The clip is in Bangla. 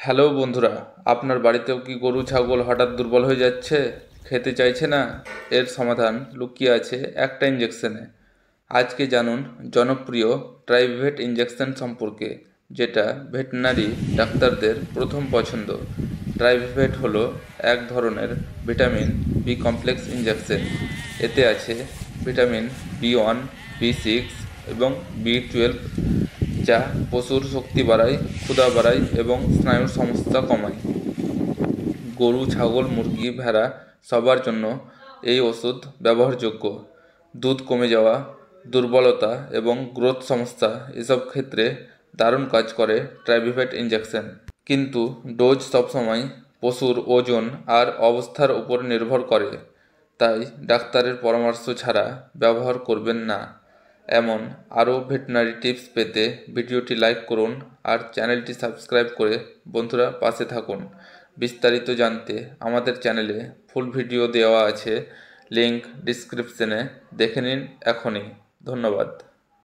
হ্যালো বন্ধুরা, আপনার বাড়িতেও কি গরু ছাগল হঠাৎ দুর্বল হয়ে যাচ্ছে, খেতে চাইছে না? এর সমাধান লুকিয়ে আছে একটা ইঞ্জেকশনে। আজকে জানুন জনপ্রিয় ট্রাইভেট ইঞ্জেকশন সম্পর্কে, যেটা ভেটেরিনারি ডাক্তারদের প্রথম পছন্দ। ট্রাইভেট হলো এক ধরনের ভিটামিন বি কমপ্লেক্স ইঞ্জেকশন। এতে আছে ভিটামিন বি1, বি6 এবং বি12, যা পশুর শক্তি বাড়ায়, ক্ষুধা বাড়ায় এবং স্নায়ুর সমস্যা কমায়। গরু, ছাগল, মুরগি, ভেড়া সবার জন্য এই ওষুধ ব্যবহারযোগ্য। দুধ কমে যাওয়া, দুর্বলতা এবং গ্রোথ সমস্যা এসব ক্ষেত্রে দারুণ কাজ করে ট্রাইভিভেট ইঞ্জেকশন। কিন্তু ডোজ সবসময় পশুর ওজন আর অবস্থার উপর নির্ভর করে, তাই ডাক্তারের পরামর্শ ছাড়া ব্যবহার করবেন না। এমন আরও ভেটেরিনারি টিপস পেতে ভিডিওটি লাইক করুন আর চ্যানেলটি সাবস্ক্রাইব করে বন্ধুরা পাশে থাকুন। বিস্তারিত জানতে আমাদের চ্যানেলে ফুল ভিডিও দেওয়া আছে, লিংক ডিসক্রিপশনে দেখে নিন এখনই। ধন্যবাদ।